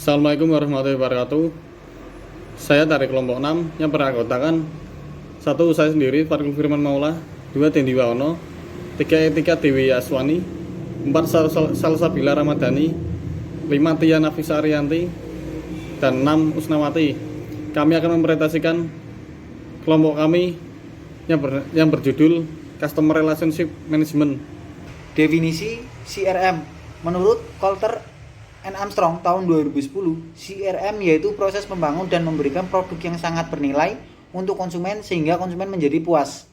Assalamualaikum warahmatullahi wabarakatuh. Saya dari kelompok 6 yang beranggotakan 1. Saya sendiri, Farkul Firman Maula. 2. Dendi Waono. 3. Etika Dewi Aswani. 4. Salsabila Ramadhani. 5. Tia Nafisa Ariyanti. Dan 6. Usnawati. Kami akan mempresentasikan kelompok kami yang berjudul Customer Relationship Management. Definisi CRM menurut Coulter and Armstrong tahun 2010, CRM yaitu proses membangun dan memberikan produk yang sangat bernilai untuk konsumen sehingga konsumen menjadi puas.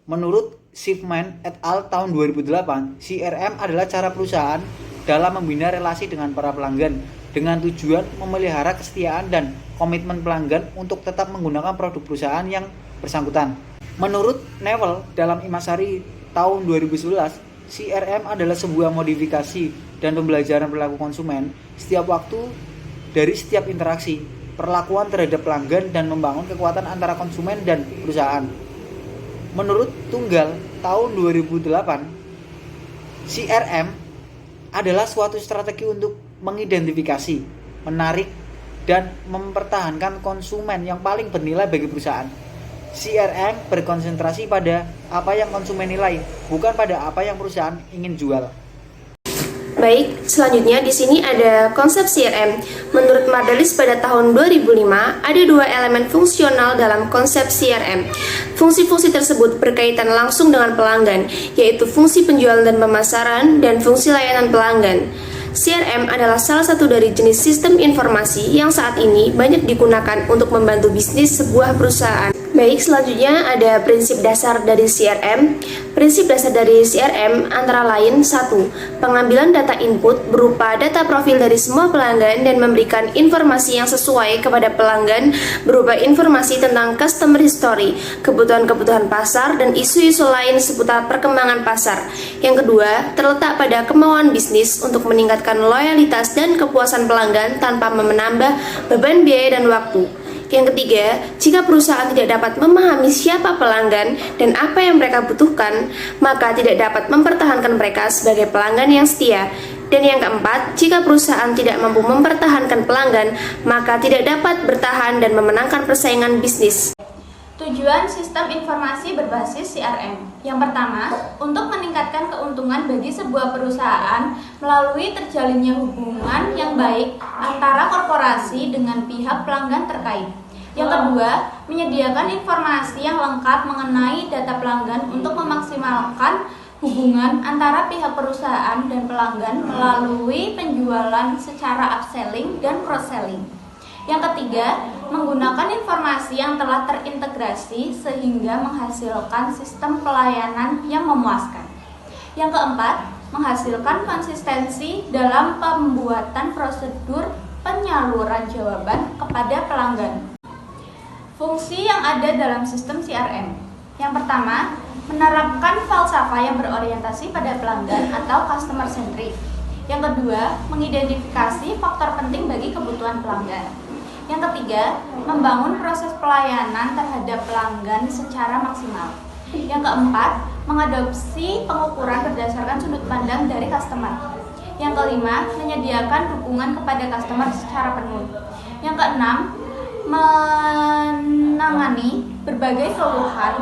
Menurut Schiffman et al. Tahun 2008, CRM adalah cara perusahaan dalam membina relasi dengan para pelanggan dengan tujuan memelihara kesetiaan dan komitmen pelanggan untuk tetap menggunakan produk perusahaan yang bersangkutan. Menurut Newell dalam Imasari tahun 2011, CRM adalah sebuah modifikasi dan pembelajaran perilaku konsumen setiap waktu dari setiap interaksi, perlakuan terhadap pelanggan dan membangun kekuatan antara konsumen dan perusahaan. Menurut Tunggal tahun 2008, CRM adalah suatu strategi untuk mengidentifikasi, menarik, dan mempertahankan konsumen yang paling bernilai bagi perusahaan. CRM berkonsentrasi pada apa yang konsumen nilai, bukan pada apa yang perusahaan ingin jual. Baik, selanjutnya di sini ada konsep CRM. Menurut Mardalis pada tahun 2005, ada 2 elemen fungsional dalam konsep CRM. Fungsi-fungsi tersebut berkaitan langsung dengan pelanggan, yaitu fungsi penjualan dan pemasaran dan fungsi layanan pelanggan. CRM adalah salah satu dari jenis sistem informasi yang saat ini banyak digunakan untuk membantu bisnis sebuah perusahaan. Baik, selanjutnya ada prinsip dasar dari CRM. Prinsip dasar dari CRM antara lain 1. Pengambilan data input berupa data profil dari semua pelanggan dan memberikan informasi yang sesuai kepada pelanggan berupa informasi tentang customer history, kebutuhan-kebutuhan pasar, dan isu-isu lain seputar perkembangan pasar. Yang kedua, terletak pada kemauan bisnis untuk meningkatkan loyalitas dan kepuasan pelanggan tanpa menambah beban biaya dan waktu. Yang ketiga, jika perusahaan tidak dapat memahami siapa pelanggan dan apa yang mereka butuhkan, maka tidak dapat mempertahankan mereka sebagai pelanggan yang setia. Dan yang keempat, jika perusahaan tidak mampu mempertahankan pelanggan, maka tidak dapat bertahan dan memenangkan persaingan bisnis. Tujuan sistem informasi berbasis CRM. Yang pertama, untuk meningkatkan keuntungan bagi sebuah perusahaan melalui terjalinnya hubungan yang baik antara korporasi dengan pihak pelanggan terkait. Yang kedua, menyediakan informasi yang lengkap mengenai data pelanggan untuk memaksimalkan hubungan antara pihak perusahaan dan pelanggan melalui penjualan secara upselling dan cross-selling. Yang ketiga, menggunakan informasi yang telah terintegrasi sehingga menghasilkan sistem pelayanan yang memuaskan. Yang keempat, menghasilkan konsistensi dalam pembuatan prosedur penyaluran jawaban kepada pelanggan. Fungsi yang ada dalam sistem CRM. Yang pertama, menerapkan falsafah yang berorientasi pada pelanggan atau customer centric. Yang kedua, mengidentifikasi faktor penting bagi kebutuhan pelanggan. Yang ketiga, membangun proses pelayanan terhadap pelanggan secara maksimal. Yang keempat, mengadopsi pengukuran berdasarkan sudut pandang dari customer. Yang kelima, menyediakan dukungan kepada customer secara penuh. Yang keenam, menangani berbagai keluhan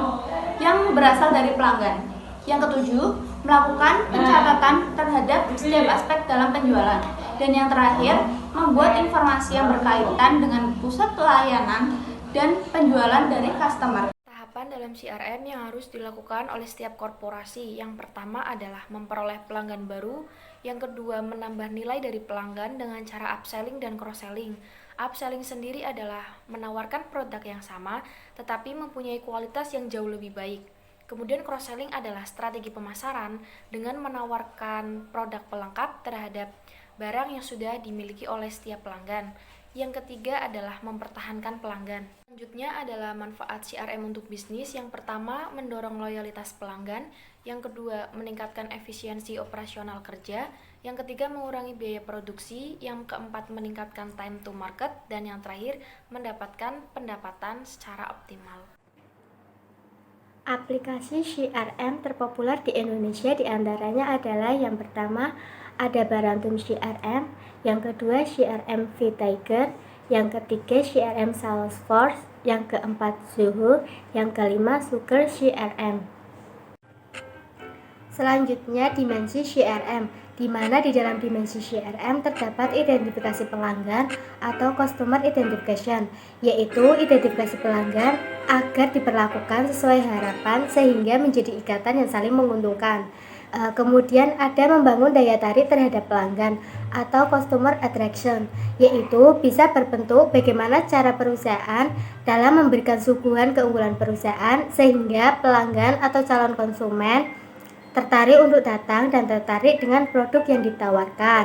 yang berasal dari pelanggan. Yang ketujuh, melakukan pencatatan terhadap setiap aspek dalam penjualan. Dan yang terakhir, membuat informasi yang berkaitan dengan pusat pelayanan dan penjualan dari customer. Tahapan dalam CRM yang harus dilakukan oleh setiap korporasi. Yang pertama adalah memperoleh pelanggan baru. Yang kedua, menambah nilai dari pelanggan dengan cara upselling dan cross-selling. Upselling sendiri adalah menawarkan produk yang sama tetapi mempunyai kualitas yang jauh lebih baik. Kemudian cross-selling adalah strategi pemasaran dengan menawarkan produk pelengkap terhadap barang yang sudah dimiliki oleh setiap pelanggan. Yang ketiga adalah mempertahankan pelanggan. Selanjutnya adalah manfaat CRM untuk bisnis. Yang pertama, mendorong loyalitas pelanggan. Yang kedua, meningkatkan efisiensi operasional kerja. Yang ketiga, mengurangi biaya produksi. Yang keempat, meningkatkan time to market. Dan yang terakhir, mendapatkan pendapatan secara optimal. Aplikasi CRM terpopuler di Indonesia diantaranya adalah yang pertama ada Barantum CRM, yang kedua CRM V-Tiger, yang ketiga CRM Salesforce, yang keempat Zoho, yang kelima Sugar CRM. Selanjutnya dimensi CRM, di mana di dalam dimensi CRM terdapat identifikasi pelanggan atau Customer Identification, yaitu identifikasi pelanggan agar diperlakukan sesuai harapan sehingga menjadi ikatan yang saling menguntungkan. Kemudian ada membangun daya tarik terhadap pelanggan atau Customer Attraction, yaitu bisa berbentuk bagaimana cara perusahaan dalam memberikan suguhan keunggulan perusahaan sehingga pelanggan atau calon konsumen tertarik untuk datang dan tertarik dengan produk yang ditawarkan.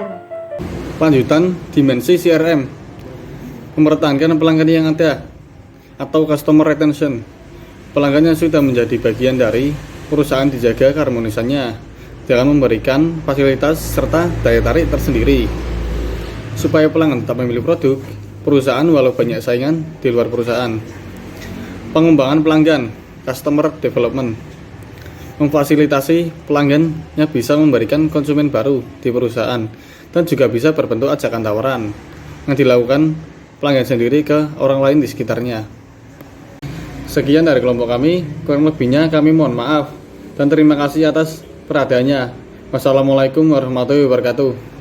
Lanjutan dimensi CRM, mempertahankan pelanggan yang ada atau customer retention. Pelanggan yang sudah menjadi bagian dari perusahaan dijaga keharmonisannya dengan memberikan fasilitas serta daya tarik tersendiri supaya pelanggan tetap memilih produk perusahaan walau banyak saingan di luar perusahaan. Pengembangan pelanggan, customer development, memfasilitasi pelanggannya bisa memberikan konsumen baru di perusahaan dan juga bisa berbentuk ajakan tawaran yang dilakukan pelanggan sendiri ke orang lain di sekitarnya. Sekian dari kelompok kami, kurang lebihnya kami mohon maaf dan terima kasih atas perhatiannya. Wassalamualaikum warahmatullahi wabarakatuh.